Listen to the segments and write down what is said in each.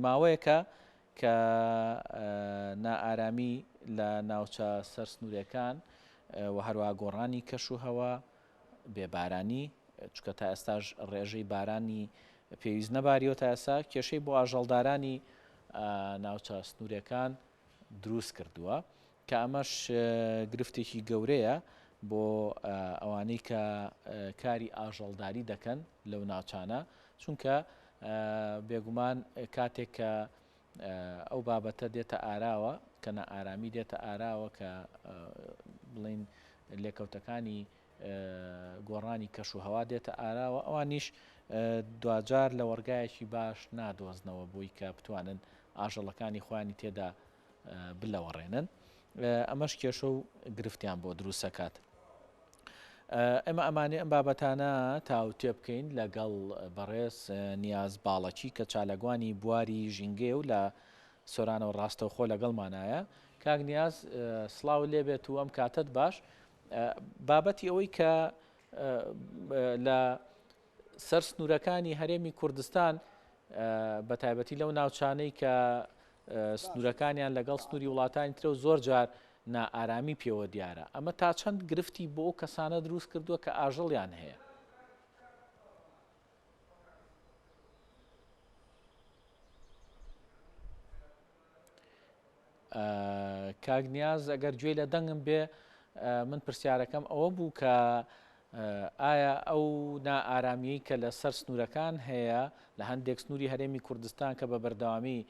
ماوەیەکە کە نائارامی لە ناوچە سەر سنوورەکان و هەروەها گۆڕانی کەش و هەوا بێبارانی چکە تا ئێستاش ڕێژەی بارانی پێویست نەباریەوە تا ئێستا کێشەی بۆ ئاژەڵدارانی ناوچە سنوورەکان دروست کردووە کە ئەمەش گرفتێکی گەورەیە بۆ ئەوانەی کە کاری ئاژەڵداری دەکەن لەو ناوچانە چونکە بێگومان کاتێک کە ئەو بابەتە دێتە ئاراوە کە نائارامی دێتە ئاراوە کە بڵین لێکەوتەکانی گۆڕانی کەش و هەوا دێتە ئاراوە ئەوانیش دوجار لە وەرگایەکی باش نادۆزنەوە بۆی کە بتوانن ئاژەڵەکانی خۆیانی تێدا بلەوەڕێنن ئەمەش کێشە و گرفتیان بۆ دروستەکات. ئێمە ئەمانێ ئەم بابەتانە تاوتێ بکەین لەگەڵ بەڕێز نیاز باڵەکی کە چالەگوانی بواری ژینگێ و لە سۆرانەوە ڕاستەوخۆ لەگەڵمانایە. کاک نیاز سڵاو لێبێت و ئەم کاتت باش بابەتی ئەوەی کە لە سەر سنوورەکانی هەرێمی کوردستان بە تایبەتی لەو ناوچانەی کە سنوورەکانیان لەگەڵ سنووری وڵاتانی ترە و زۆر جار نائارامی پێوە دیارە ئەمە تا چەند گرفتی بۆ ئەو کەسانە دروست کردووە کە ئاژەڵیان هەیە. کاک نیاز ئەگەر گوێی لە دەنگم بێ من پرسیارەکەم ئەوە بوو کە ئایا ئەو نائارامیەی کە لە سەر سنوورەکان هەیە لە هەندێک سنووری هەرێمی کوردستان کە بە بەردەوامی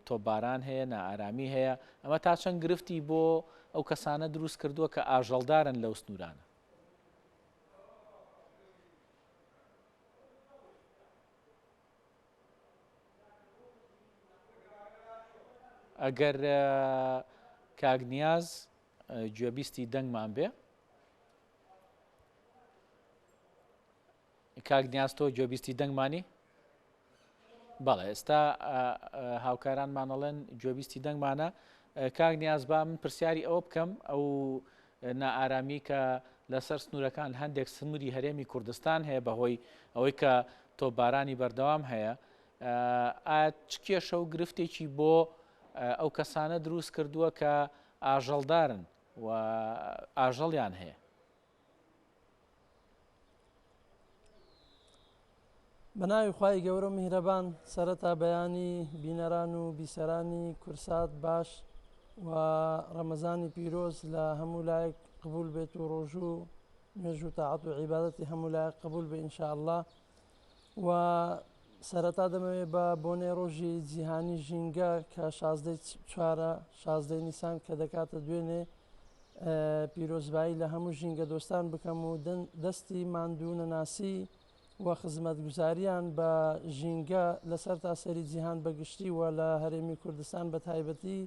تۆباران هەیە نائارامی هەیە ئەمە تا چەند گرفتی بۆ ئەو کەسانە دروست کردووە کە ئاژەڵدارن لەو سنوورانە؟ ئەگەر کاک نیاز گوێبیستی دەنگمان بێ کاک نیاز تۆ گوێبیستی دەنگمانی؟ بەڵێ ئێستا هاوکارانمانەڵێن گوێبیستی دەنگمانە. کاک نیاز با من پرسیاری ئەوە بکەم ئەو نائارامی کە لەسەر سنوورەکان هەندێک سنووری هەرێمی کوردستان هەیە بەهۆی ئەوەی کە تۆبارانی بەردەوام هەیە ئایا چ کێشە و گرفتێکی بۆ ئەو کەسانە دروست کردووە کە ئاژەڵدارن و ئاژەڵیان هەیە؟ بەناوی خوای گەورە و میهرەبان سەرەتا بەیانی بینەران و بیسەرانی کورسات باش و ڕەمەزانی پیرۆز لە هەموو لایەک قبول بێت و ڕۆژوو نوێژ و تاعەت و عیبادەتی هەموو لایەک قبول بێ ئینشاءالله. و سەرەتا دەمەوێت بە بۆنەی ڕۆژی جیهانی ژینگە کە 16 نیسان کە دەکاتە دوێنێ پیرۆزبایی لە هەموو ژینگە دۆستان بکەم و دەستی ماندوو نەناسی و خزمەتگوزاریان بە ژینگە لەسەر تاسەری جیهان بەگشتی و لە هەرێمی کوردستان بە تایبەتی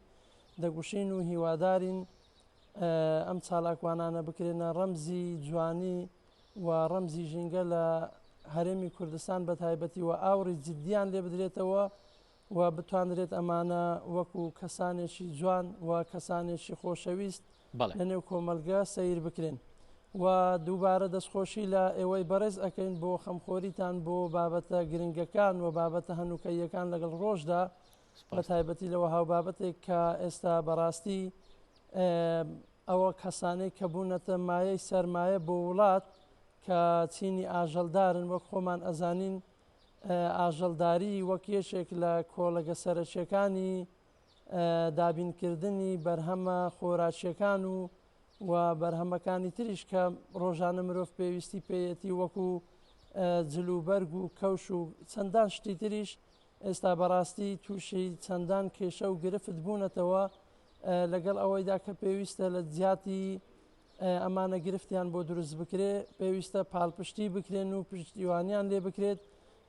دەگوشین و هیوادارین ئەم چالاکوانانە بکرێنە ڕەمزی جوانی و ڕەمزی ژینگە لە هەرێمی کوردستان بە تایبەتی و ئاوری جددیان لێ بدرێتەوە و بتوانرێت ئەمانە وەکو کەسانێکی جوان و کەسانێکی خۆشەویست لە نێو کۆمەلگە سەیر بکرێن. و دووبارە دەستخۆشی لە ئێوەی بەڕێز ئەەکەین بۆ خەمخۆریتان بۆ بابەتە گرنگەکان و بابەتە هەنووکەیەکان لەگەڵ ڕۆژدا بە تایبەتی لەوە هاو بابەتێک کە ئێستا بەڕاستی ئەوە کەسانەی کە بوونەتە مایەی سەرمایە بۆ وڵات کە چینی ئاژەڵدارن وەک خۆمان ئەزانین ئاژەڵداری وەک یەشێک لە کۆڵەگە سەرچیەکانی دابینکردنی بەرهەمە خۆراکیەکان و بەرهەمەکانی تریش کە ڕۆژانە مرۆڤ پێویستی پێیەتی وەکو جلوبەرگ و کەوش و چەندان شتی تریش ئێستا بەڕاستی تووشی چەندان کێشە و گرفت بوونەتەوە لەگەڵ ئەوەیدا کە پێویستە لە جیاتی ئەمانە گرفتیان بۆ دروست بکرێ پێویستە پاڵپشتی بکرێن و پشتیوانیان لێ بکرێت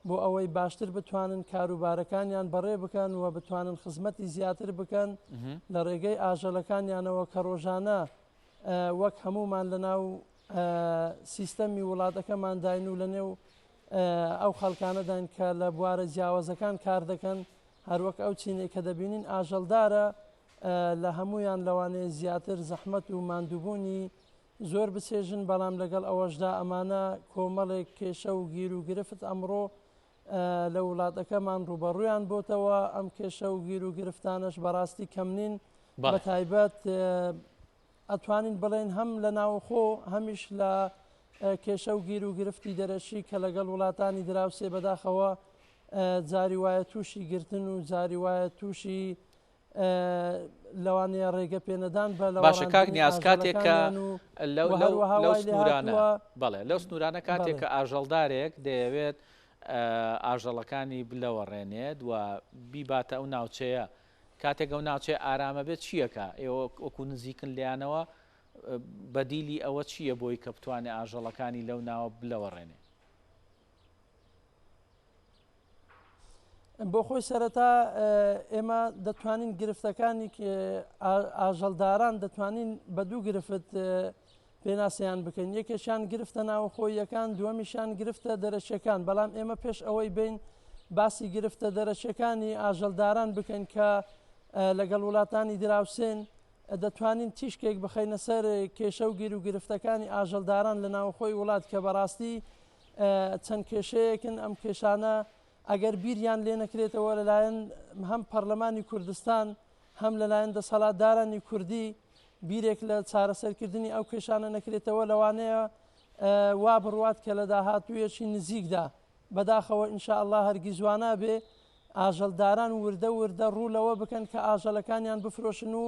بۆ ئەوەی باشتر بتوانن کاروبارەکانیان بەڕێ بکەن و بتوانن خزمەتی زیاتر بکەن لە ڕێگەی ئاژەڵەکانیانەوە کە ڕۆژانە وەک هەمومان لەناو سیستەمی وڵاتەکەمان داین و لەنێو ئەو خەڵکانەدان کە لە بوارە جیاوازەکان کار دەکەن هەروەک ئەو چینەی کە دەبینین ئاژەڵدارە لە هەمویان لەوانەیە زیاتر زەحمەت و ماندووبوونی زۆر بچێژن بەڵام لەگەڵ ئەوەشدا ئەمانە کۆمەڵێک کێشە و گیر و گرفت ئەمڕۆ لە وڵاتەکەمان ڕوبەڕوویان بۆتەوە ئەم کێشە و گیر و گرفتانش بەڕاستی کەم نین بە تایبەت ئەتوانین بڵێن هەم لە ناوخۆ هەمیش لە کێشە و گیر و گرفتی دەرەشی کە لەگەڵ وڵاتانی دراوسێ بەداخەوە جاری وایە تووشی گرتن و جاری وایە تووشی لەوانەیە ڕێگە پێنەدان بە باشە کاک نیاز کاتێک کە لەو سنوورانە کاتێک کە ئاژەڵدارێک دەیەوێت ئاژەڵەکانی بلەوەڕێنێت و بیباتە ئەو ناوچەیە کاتێک ئەو ناوچەیە ئارامە بێت چییەکە ئێوە وەکو نزیکن لیانەوە بەدیلی ئەوە چییە بۆی کە بتوانێت ئاژەڵەکانی لەو ناوە بلەوەڕێنێ؟ بۆ خۆی سەرەتا ئێمە دەتوانین گرفتەکانی ئاژەڵداران دەتوانین بە دوو گرفت پێناسییان بکەین یەکێشان گرفتە ناوخۆیەکان دووەمیشان گرفتە دەرەچەکان بەڵام ئێمە پێش ئەوەی بین باسی گرفتە دەرەچەکانی ئاژەڵداران بکەین کە لەگەڵ وڵاتانی دراوسێن دەتوانین تیشکێک بخەینە سەر کێشە و گیر و گرفتەکانی ئاژەڵداران لە ناوخۆی وڵات کە بەڕاستی چەند کێشەیەکن ئەم کێشانە ئەگەر بیریان لێ نەکرێتەوە لەلایەن هەم پەرلەمانی کوردستان هەم لەلایەن دەسەڵاتدارانی کوردی بیرێک لە چارەسەرکردنی ئەو کێشانە نەکرێتەوە لەوانەیە وا بڕوات کە لە داهاتوویەکی نزیکدا بەداخەوە ئینشاءالله هەرگیزوانە بێ ئاژەڵداران وردە وردە ڕوو لەوە بکەن کە ئاژەڵەکانیان بفرۆشن و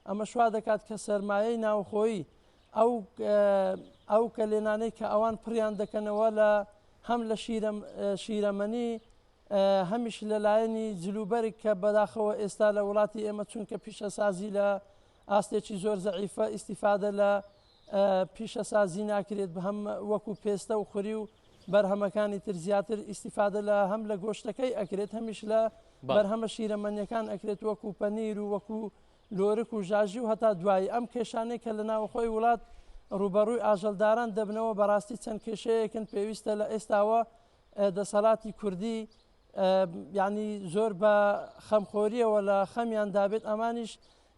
ئەمە شوا دەکات کە سەرمایەی ناوخۆیی ئەو کە لێنانەی کە ئەوان پڕیان دەکەنەوە لە هەم لە شیرەمەنی هەمیش لەلایەنی جلوبەرێک کە بەداخەوە ئێستا لە وڵاتی ئێمە چونکە پیشەسازی لە ئاستێکی زۆر زەعیفە ئیسیفادە لە پیشەسازی ناکرێت بە هەم وەکو پێستە و خوری و بەرهەمەکانی تر زیاتر ئیسیفادە لە هەم لە گۆشتەکەی ئەکرێت هەمیش لە بەرهەمە شیرەمەنیەکان ئەکرێت وەکو پەنیر و وەکو لۆرک و ژاژی و هەتا دوایی ئەم کێشانەی کە لە ناوخۆی وڵات ڕوبەڕووی ئاژەڵداران دەبنەوە بەڕاستی چەند کێشەیەکن پێویستە لە ئێستاوە دەسەڵاتی کوردی یعنی زۆر بە خەمخۆریەوە لە خەمیان دابێت ئەمانیش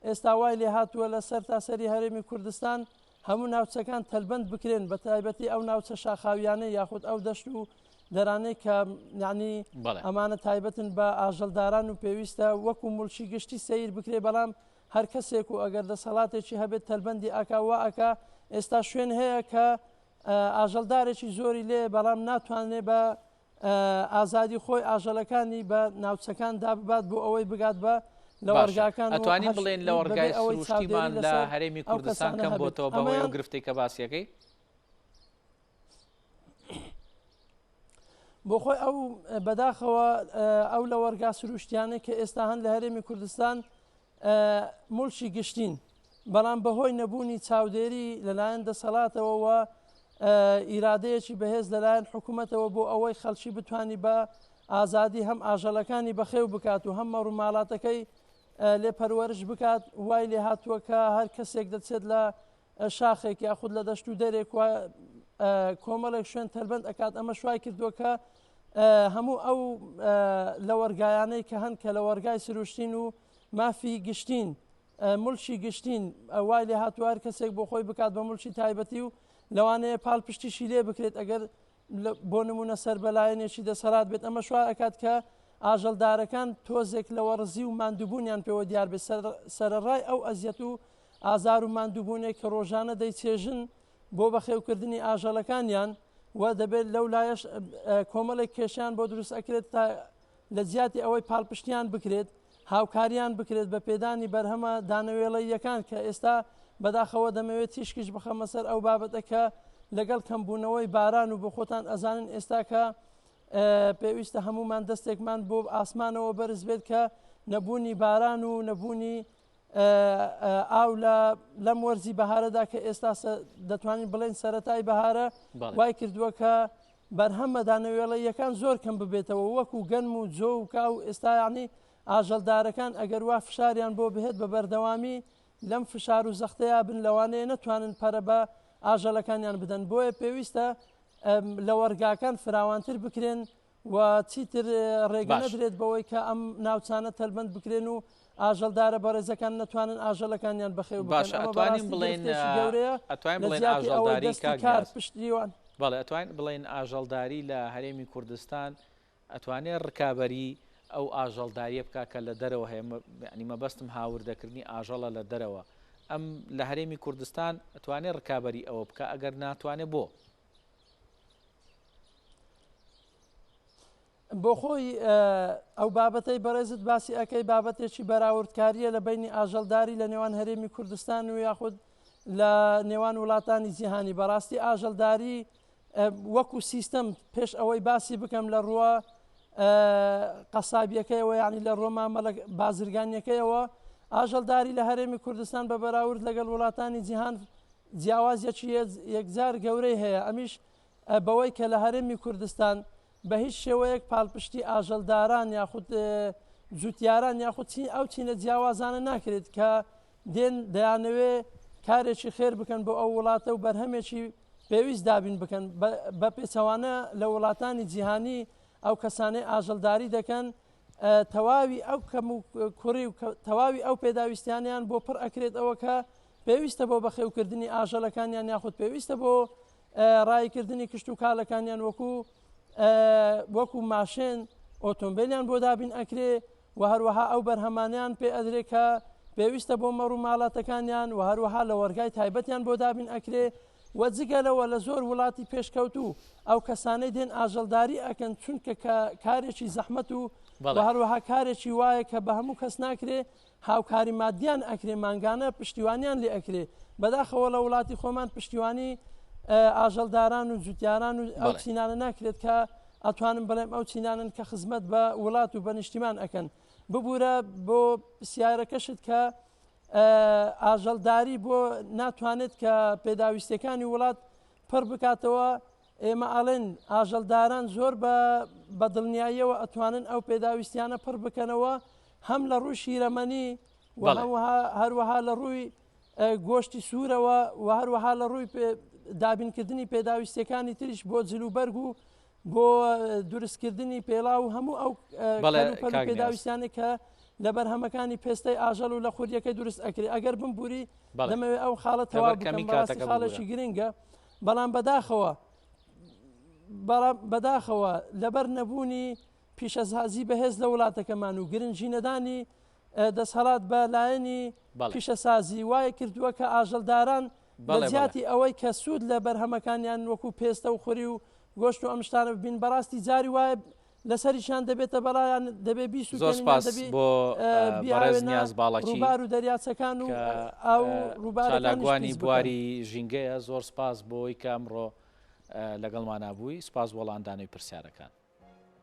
ئێستا وای لێ هاتووە لە سەر تاسەری هەرێمی کوردستان هەموو ناوچەکان تەلبەند بکرێن بە تایبەتی ئەو ناوچە شاخاویانە یاخود ئەو دەشت و دەرانەی کە یعنی ئەمانە تایبەتن بە ئاژەڵداران و پێویستە وەکو مولچی گشتی سیر بکرێ بەڵام هەر کەسێک و ئەگەر دەسەڵاتێکی هەبێت تەلبەندی ئاکا وا ئەکا ئێستا شوێن هەیە کە ئاژەڵدارێکی زۆری لێ بەڵام ناتوانێت بە ئازادی خۆی ئاژەڵەکانی بە ناوچەکان داببات بۆ ئەوەی بگات بە لە وەرگاکان ئەتوانین بڵێن لە وەرگای سروشتیمان لە هەرێمی کوردستان کەم بۆتەوە بەهۆی ئەو گرفتەی کە باسیەکەی بۆ خۆی ئەو بەداخەوە ئەو لە وەرگا سروشتیانە کە ئێستا هەن لە هەرێمی کوردستان مڵشی گشتین بەڵام بەهۆی نەبوونی چاودێری لەلایەن دەسەڵاتەوە ئیرادەیەکی بەهێز لەلایەن حکوومەتەوە بۆ ئەوەی خەڵکی بتانی بە ئازادی هەم ئاژەڵەکانی بەخێو بکات و هەم ڕووماڵاتەکەی لێپەروەرش بکات وای لێ هاتووە کە هەر کەسێک دەچێت لە شاخێک یاخود لە دەشت و دەرێک کۆمەڵێک شوێن تەلبەند ئەکات ئەمە شوای کردووە کە هەموو ئەو لە وەرگایانەی کە هەن کە لە وەرگای سروشتین و مافی گشتین مڵشی گشتین وای لێ هاتووە هەر کەسێک بۆ خۆی بکات بە مڵشی تایبەتی و لەوانەیە پاڵ پشتیشی لێ بکرێت ئەگەر بۆ نمونە سەر بەلایەنێکی دەسەڵات بێت ئەمە شوای ئەکات کە ئاژەڵدارەکان تۆزێک لە وەڕزی و ماندووبوونیان پێوە دیار بێت سەرڕای ئەو ئەزیەت و ئازار و ماندووبوونێک کە ڕۆژانە دەیچێژن بۆ بەخێوکردنی ئاژەڵەکانیان و دەبێت لەو لایەش کۆمەڵێک کێشیان بۆ دروست ئەکرێت تا لە جیاتی ئەوەی پاڵپشتیان بکرێت هاوکاریان بکرێت بە پێدانی بەرهەمە دانەوێڵەیەکان کە ئێستا بەداخەوە دەمەوێت تیشکیش بخەمە سەر ئەو بابەتەکە لەگەڵ کەمبوونەوەی باران و بۆ خۆتان ئەزانن ئێستا کە پێویستە هەمومان دەستێکمان بۆ ئاسمانەوە بەرز بێت کە نەبوونی باران و نەبوونی ئاو لەم وەرزی بەهارەدا کە ئێستا دەتوانین بڵێن سەرەتای بەهارە وای کردووە کە بەرهەمە دانەوێڵەیەکان زۆر کەم ببێتەوە وەکو گەنم و جۆ و کا و ئێستا یعنی ئاژەڵدارەکان ئەگەر وا فشاریان بۆ بهێت بە بەردەوامی لەم فشار و زەختەیە بن لەوانەیە نەتوانن پەرە بە ئاژەڵەکانیان بدەن بۆیە پێویستە لە وەرگاکان فراوانتر بکرێن و چیتر ڕێگە نەدرێت بەوەی کە ئەم ناوچانە تەلبەند بکرێن و ئاژەڵدارە بەڕێزەکان نەتوانن ئاژەڵەکانیان بەخێو باش ئەتوانین بڵێن ئاژەڵداری کار پشتیوان بەڵێ ئەتوانین بڵێن ئاژەڵداری لە هەرێمی کوردستان ئەتوانێت ڕکابەری ئەو ئاژەڵداریە بکە کە لە دەرەوە هەیە ینی مەبەستم هاوردەکردنی ئاژەڵە لە دەرەوە ئەم لە هەرێمی کوردستان ئەتوانێت ڕکابەری ئەوە بکە ئەگەر ناتوانێت بۆ خۆی ئەو بابەتەی بەڕێزت باسی ئەەکەی بابەتێکی بەراوردکاریە لە بینی ئاژەڵداری لە نێوان هەرێمی کوردستان و یاخود لە نێوان وڵاتانی جیهانی بەڕاستی ئاژەڵداری وەکو سیستەم پێش ئەوەی باسی بکەم لە ڕووە قەسابیەکەیەوە یعنی لە ڕۆ مامەلە بازرگانیەکەیەوە ئاژەڵداری لە هەرێمی کوردستان بە بەراورد لەگەڵ وڵاتانی جیهان جیاوازیەکی یەکجار گەورەی هەیە ئەمیش بەوەی کە لە هەرێمی کوردستان بە هیچ شێوەیەک پاڵپشتی ئاژەڵداران یاخود جوتیاران یاخود ئەو چینە جیاوازانە ناکرێت کە دێن دەیانەوێ کارێکی خێر بکەن بۆ ئەو وڵاتە و بەرهەمێکی پێویست دابین بکەن بە پێچەوانە لە وڵاتانی جیهانی ئەو کەسانەی ئاژەڵداری دەکەن تەواوی ئەو کەم و کوڕی و تەواوی ئەو پێداویستیانیان بۆ پڕ ئەکرێت ئەوە کە پێویستە بۆ بەخێوکردنی ئاژەڵەکانیان یاخود پێویستە بۆ ڕایکردنی کشت و کاڵەکانیان وەکو ماشێن ئۆتۆمبیلیان بۆ دابین ئەکرێ و هەروەها ئەو بەرهەمانیان پێ ئەدرێ کە پێویستە بۆ مەڕ و ماڵاتەکانیان و هەروەها لە وەرگای تایبەتیان بۆ دابین ئەکرێ و جگەلەوە لە زۆر وڵاتی پێشکەوتوو ئەو کەسانەی دێن ئاژەڵداری ئەکەن چونکە کارێکی زەحمەت و هەروەها کارێکی وایە کە بە هەموو کەس ناکرێ هاوکاری مادیان ئەکرێ مانگانە پشتیوانیان لێ ئەکرێ بەداخەوە لە وڵاتی خۆمان پشتیوانی ئاژەڵداران و جوتیاران و ئەو چینانە ناکرێت کە ئەتوانم بڵێم ئەو چینانن کە خزمەت بە وڵات و بە نیشتیمان ئەکەن ببوورە بۆ پرسیارەکەشت کە ئاژەڵداری بۆ ناتوانێت کە پێداویستەکانی وڵات پڕ بکاتەوە ئێمە ئاڵێن ئاژەڵداران زۆر بە دڵنیاییەوە ئەتوانن ئەو پێداویستیانە پڕ بکەنەوە هەم لە ڕووی شیرەمەنی هەروەها لە ڕووی گۆشتی سوورەوە و هەروەها لە ڕووی دابینکردنی پێداویستەکانی تریش بۆ جلوبەرگ و بۆ دروستکردنی پێڵا و هەموو ئەو پێداویستیانێک کە لە بەرهەمەکانی پێستەی ئاژەڵ و لە خوردیەکەی دروست ئەکرێت ئەگەر بمبووری دەمەوێت ئەو خاڵە تەواو بکەم بەڕاستی خاڵێکی گرنگە بەڵام بەداخەوە لەبەر نەبوونی پیشەسازی بەهێز لە وڵاتەکەمان و گرنگی نەدانی دەسەڵات بە لایەنی پیشەسازی وایە کردووە کە ئاژەڵداران لە زیاتی ئەوەی کە سوود لە بەرهەمەکانیان وەکو پێستە و خوری و گۆشت و ئەمشتانە ببین بەڕاستی جاری وایە لەسەریشان دەبێتە بەڵایان دەبێ ڕووبار و دەریاچەکان و ئەو ڕووبارەکانی بواری ژینگەیە زۆر سپاس بۆی کە ئەمڕۆ لەگەڵمان نبووی سپاس وەڵاندانەوەی پرسیارەکان.